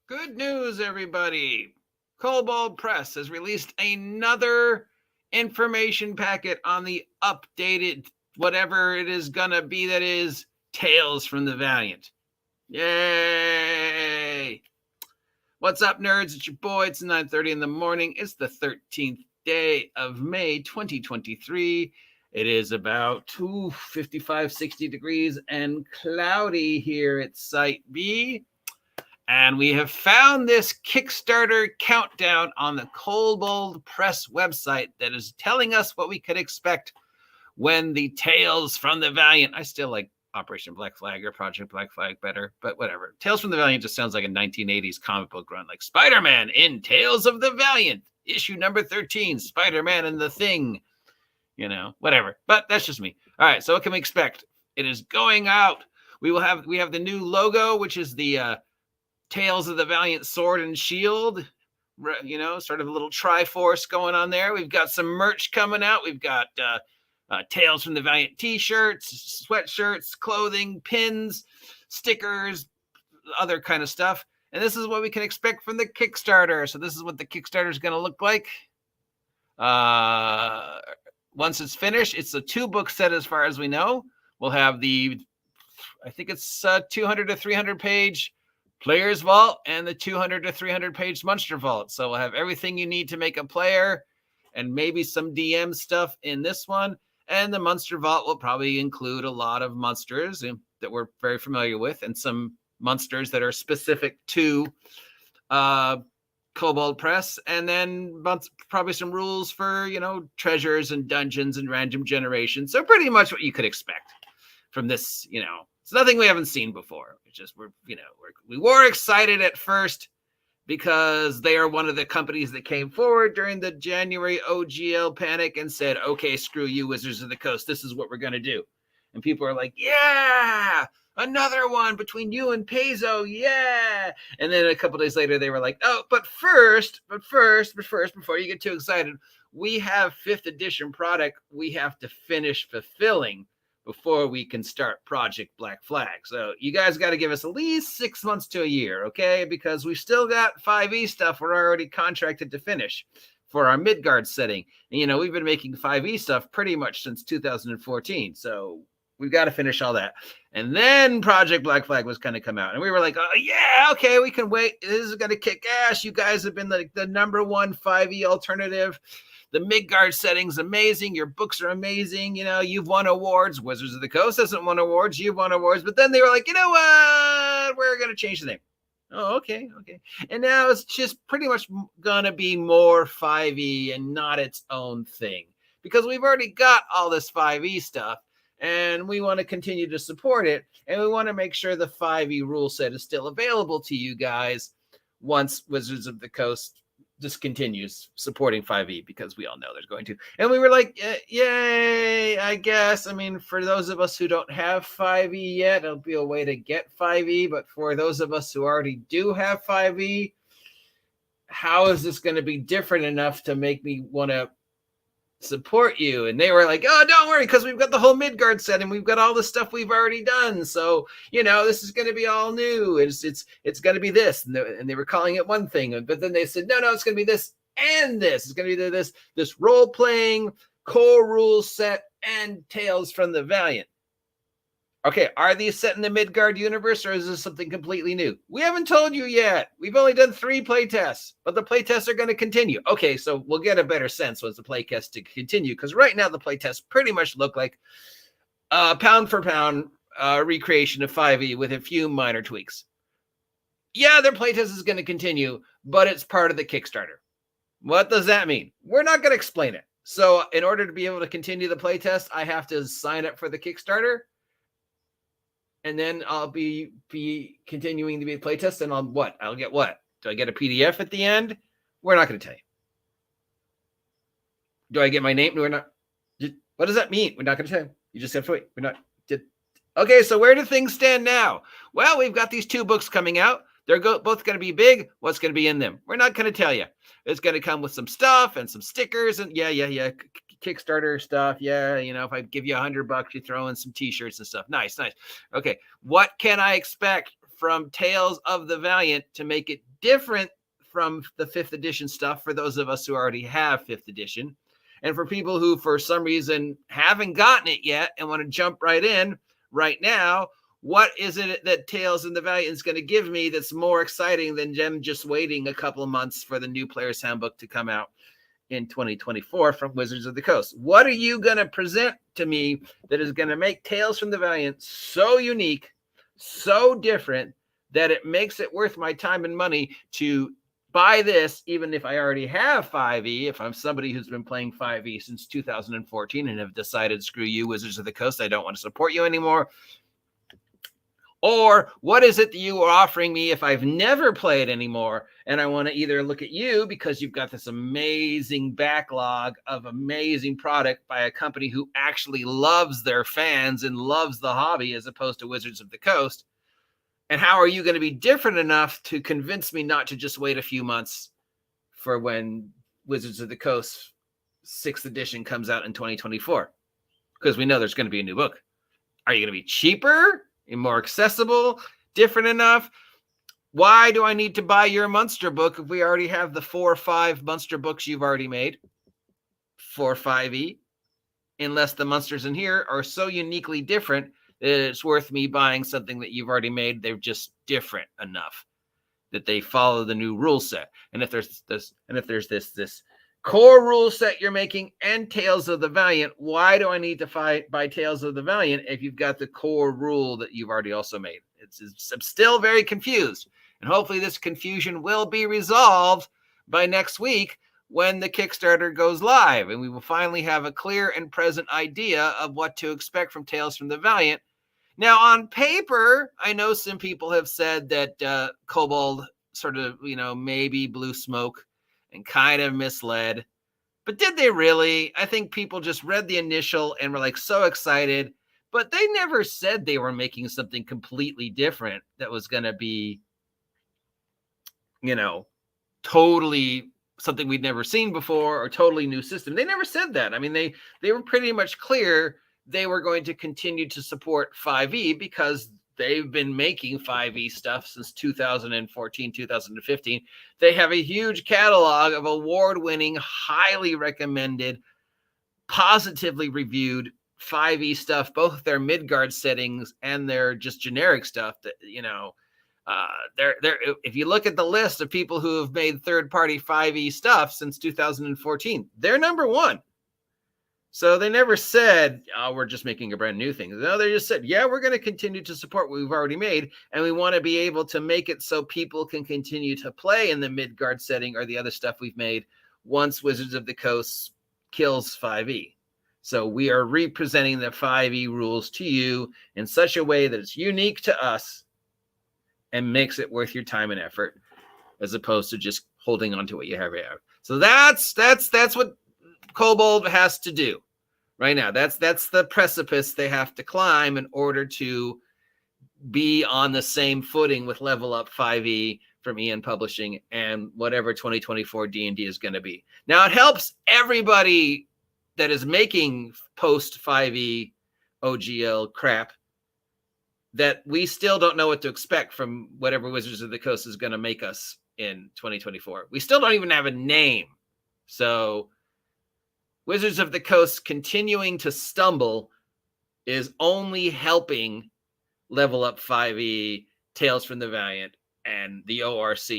Good news, everybody. Kobold Press has released another information packet on the updated, whatever it is going to be, that is Tales from the Valiant. Yay! What's up, nerds? It's your boy. It's 9:30 in the morning. It's the 13th day of May 2023. It is about 55, 60 degrees and cloudy here at Site B. And we have found this Kickstarter countdown on the Kobold Press website that is telling us what we could expect when the Tales from the Valiant, I still like Operation Black Flag or Project Black Flag better, but whatever. Tales from the Valiant just sounds like a 1980s comic book run, like Spider-Man in Tales of the Valiant, issue number 13, Spider-Man and the Thing, whatever. But that's just me. All right, so what can we expect? It is going out. We have the new logo, which is the Tales of the Valiant Sword and Shield, sort of a little Triforce going on there. We've got some merch coming out. We've got Tales from the Valiant t-shirts, sweatshirts, clothing, pins, stickers, other kind of stuff. And this is what we can expect from the Kickstarter. So this is what the Kickstarter is going to look like. Once it's finished, it's a 2-book set as far as we know. We'll have I think it's 200 to 300 page Player's Vault and the 200 to 300 page Monster Vault. So we'll have everything you need to make a player and maybe some DM stuff in this one. And the Monster Vault will probably include a lot of monsters that we're very familiar with and some monsters that are specific to Kobold Press. And then probably some rules for, treasures and dungeons and random generation. So pretty much what you could expect from this, It's nothing we haven't seen before. It's just we were excited at first because they are one of the companies that came forward during the January OGL panic and said, okay, screw you, Wizards of the Coast. This is what we're going to do. And people are like, yeah, another one between you and Paizo. Yeah. And then a couple days later, they were like, oh, but first, before you get too excited, we have 5th edition product we have to finish fulfilling before we can start Project Black Flag. So you guys got to give us at least 6 months to a year, okay? Because we still got 5e stuff we're already contracted to finish for our Midgard setting. And, we've been making 5e stuff pretty much since 2014. So we've got to finish all that. And then Project Black Flag was going to come out. And we were like, oh, yeah, okay, we can wait. This is going to kick ass. You guys have been the #1 5e alternative. The Midgard setting's amazing. Your books are amazing. You've won awards. Wizards of the Coast hasn't won awards. You've won awards. But then they were like, you know what? We're going to change the name. Oh, okay. And now it's just pretty much going to be more 5e and not its own thing. Because we've already got all this 5e stuff. And we want to continue to support it. And we want to make sure the 5e rule set is still available to you guys once Wizards of the Coast discontinues supporting 5e, because we all know they're going to. And we were like, yay, I guess. I mean, for those of us who don't have 5e yet, it'll be a way to get 5e. But for those of us who already do have 5e, how is this going to be different enough to make me want to support you? And they were like, oh, don't worry, because we've got the whole Midgard set and we've got all the stuff we've already done. So, this is going to be all new. It's going to be this. And they were calling it one thing. But then they said, no, it's going to be this and this. It's going to be this role-playing core rules set and Tales from the Valiant. Okay, are these set in the Midgard universe, or is this something completely new? We haven't told you yet. We've only done 3 playtests, but the playtests are going to continue. Okay, so we'll get a better sense once the playtests to continue, because right now the playtests pretty much look like pound for pound recreation of 5e with a few minor tweaks. Yeah, their playtest is going to continue, but it's part of the Kickstarter. What does that mean? We're not going to explain it. So in order to be able to continue the playtest, I have to sign up for the Kickstarter. And then I'll be continuing to be a playtest, and I'll get what? Do I get a PDF at the end? We're not going to tell you. Do I get my name? We're not. What does that mean? We're not going to tell you. You just have to wait. We're not. Okay, so where do things stand now? Well, we've got these 2 books coming out. They're both going to be big. What's going to be in them? We're not going to tell you. It's going to come with some stuff and some stickers and yeah. Kickstarter stuff. Yeah. If I give you $100, you throw in some t-shirts and stuff. Nice. Okay. What can I expect from Tales of the Valiant to make it different from the 5th edition stuff for those of us who already have 5th edition. And for people who, for some reason, haven't gotten it yet and want to jump right in right now, what is it that Tales and the Valiant is going to give me that's more exciting than them just waiting a couple of months for the new Player's Handbook to come out in 2024 from Wizards of the Coast? What are you going to present to me that is going to make Tales from the Valiant so unique, so different, that it makes it worth my time and money to buy this, even if I already have 5e, if I'm somebody who's been playing 5e since 2014 and have decided, screw you, Wizards of the Coast, I don't want to support you anymore? Or what is it that you are offering me if I've never played anymore and I want to either look at you because you've got this amazing backlog of amazing product by a company who actually loves their fans and loves the hobby as opposed to Wizards of the Coast? And how are you going to be different enough to convince me not to just wait a few months for when Wizards of the Coast 6th edition comes out in 2024? Because we know there's going to be a new book. Are you going to be cheaper and more accessible, different enough? Why do I need to buy your Munster book if we already have the 4 or 5 Munster books you've already made for 5e? Unless the Munsters in here are so uniquely different that it's worth me buying something that you've already made. They're just different enough that they follow the new rule set. And if there's this core rule set you're making and Tales of the Valiant, why do I need to buy Tales of the Valiant if you've got the core rule that you've already also made? I'm still very confused. And hopefully this confusion will be resolved by next week when the Kickstarter goes live, and we will finally have a clear and present idea of what to expect from Tales from the Valiant. Now, on paper, I know some people have said that Kobold sort of, maybe blew smoke and kind of misled. But did they really? I think people just read the initial and were like so excited, but they never said they were making something completely different that was going to be, totally something we'd never seen before or totally new system. They never said that. I mean, they were pretty much clear they were going to continue to support 5e because they've been making 5e stuff since 2014, 2015. They have a huge catalog of award-winning, highly recommended, positively reviewed 5e stuff, both their Midgard settings and their just generic stuff that, if you look at the list of people who have made third-party 5e stuff since 2014, they're number one. So they never said, oh, we're just making a brand new thing. No, they just said, yeah, we're going to continue to support what we've already made, and we want to be able to make it so people can continue to play in the Midgard setting or the other stuff we've made once Wizards of the Coast kills 5e. So we are representing the 5e rules to you in such a way that it's unique to us and makes it worth your time and effort, as opposed to just holding on to what you have. So that's what Kobold has to do right now. That's the precipice they have to climb in order to be on the same footing with Level Up 5e from Ian Publishing and whatever 2024 D&D is going to be. Now, it helps everybody that is making post 5e OGL crap that we still don't know what to expect from whatever Wizards of the Coast is going to make us in 2024. We still don't even have a name. So Wizards of the Coast continuing to stumble is only helping Level Up 5e, Tales from the Valiant, and the ORC.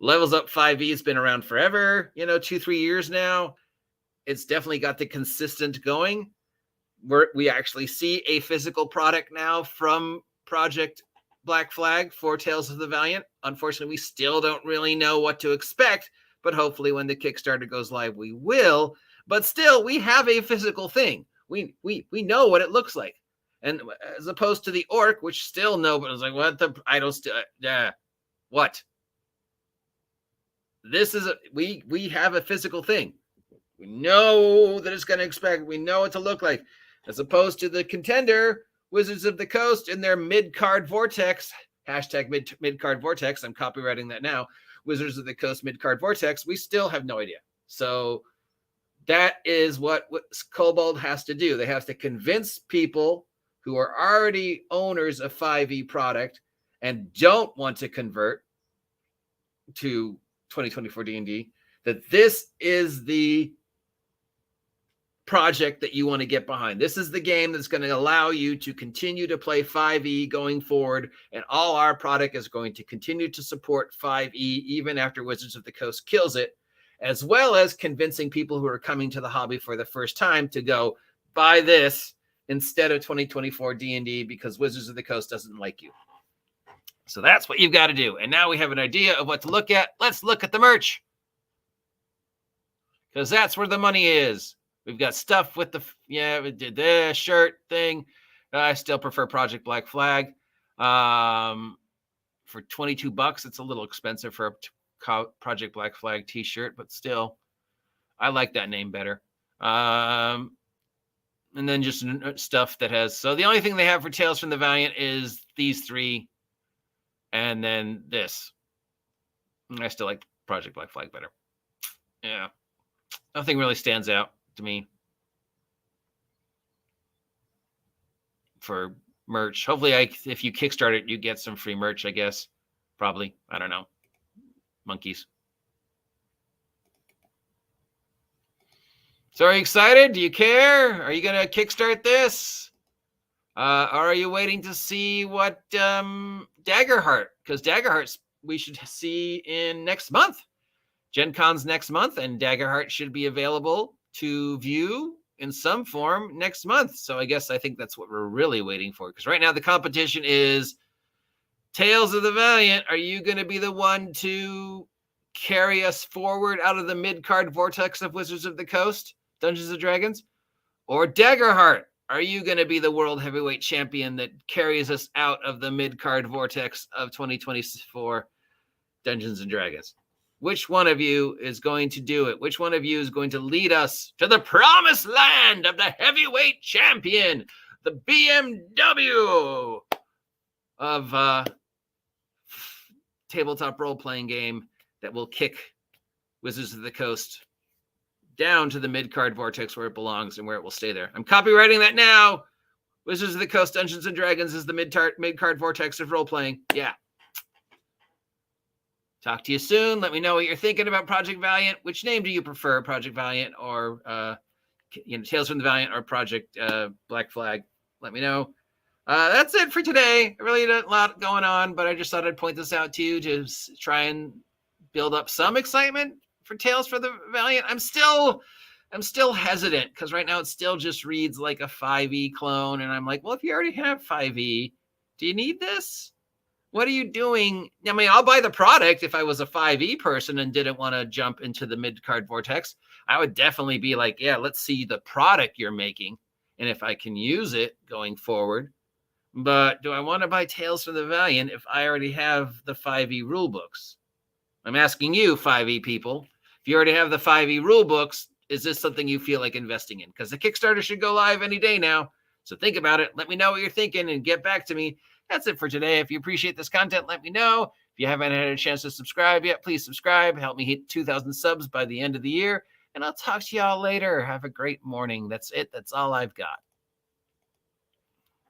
Levels Up 5e has been around forever, 2-3 years now. It's definitely got the consistent going. We actually see a physical product now from Project Black Flag for Tales of the Valiant. Unfortunately, we still don't really know what to expect, but hopefully when the Kickstarter goes live, we will. But still, we have a physical thing. We know what it looks like. And as opposed to the Orc, which still nobody's like, what the, I don't still, what? This is, we have a physical thing. We know that it's going to expect, we know what to look like. As opposed to the contender, Wizards of the Coast, in their mid-card vortex, hashtag mid-card vortex, I'm copywriting that now, Wizards of the Coast mid-card vortex, we still have no idea. So that is what Kobold has to do. They have to convince people who are already owners of 5e product and don't want to convert to 2024 D&D, that this is the project that you want to get behind. This is the game that's going to allow you to continue to play 5e going forward, and all our product is going to continue to support 5e even after Wizards of the Coast kills it, as well as convincing people who are coming to the hobby for the first time to go buy this instead of 2024 D&D because Wizards of the Coast doesn't like you. So that's what you've got to do. And now we have an idea of what to look at. Let's look at the merch, because that's where the money is. We've got stuff with we did the shirt thing. I still prefer Project Black Flag. For $22, it's a little expensive for a Project Black Flag t-shirt, but still, I like that name better. And then just stuff that has, so the only thing they have for Tales from the Valiant is these three, and then this. I still like Project Black Flag better. Yeah. Nothing really stands out to me for merch. Hopefully, if you Kickstart it, you get some free merch, I guess. Probably. I don't know. Monkeys. So are you excited? Do you care? Are you going to Kickstart this? Or are you waiting to see what Daggerheart? Because Daggerheart we should see in next month. Gen Con's next month, and Daggerheart should be available to view in some form next month. So I think that's what we're really waiting for. Because right now the competition is Tales of the Valiant. Are you going to be the one to carry us forward out of the mid-card vortex of Wizards of the Coast, Dungeons & Dragons? Or Daggerheart, are you going to be the world heavyweight champion that carries us out of the mid-card vortex of 2024 Dungeons & Dragons? Which one of you is going to do it? Which one of you is going to lead us to the promised land of the heavyweight champion, the BMW of tabletop role-playing game that will kick Wizards of the Coast down to the mid-card vortex where it belongs and where it will stay there? I'm copywriting that now. Wizards of the Coast Dungeons & Dragons is the mid-card vortex of role-playing. Yeah. Talk to you soon. Let me know what you're thinking about Project Valiant. Which name do you prefer, Project Valiant or Tales from the Valiant or Project Black Flag? Let me know. That's it for today. Really a lot going on, but I just thought I'd point this out to you to try and build up some excitement for Tales for the Valiant. I'm still hesitant because right now it still just reads like a 5e clone, and I'm like, well, if you already have 5e, do you need this? What are you doing? I mean, I'll buy the product if I was a 5e person and didn't want to jump into the mid-card vortex. I would definitely be like, yeah, let's see the product you're making and if I can use it going forward. But do I want to buy Tales from the Valiant if I already have the 5e rule books? I'm asking you, 5e people, if you already have the 5e rule books, is this something you feel like investing in? Because the Kickstarter should go live any day now. So think about it. Let me know what you're thinking and get back to me. That's it for today. If you appreciate this content, let me know. If you haven't had a chance to subscribe yet, please subscribe. Help me hit 2,000 subs by the end of the year. And I'll talk to y'all later. Have a great morning. That's it. That's all I've got.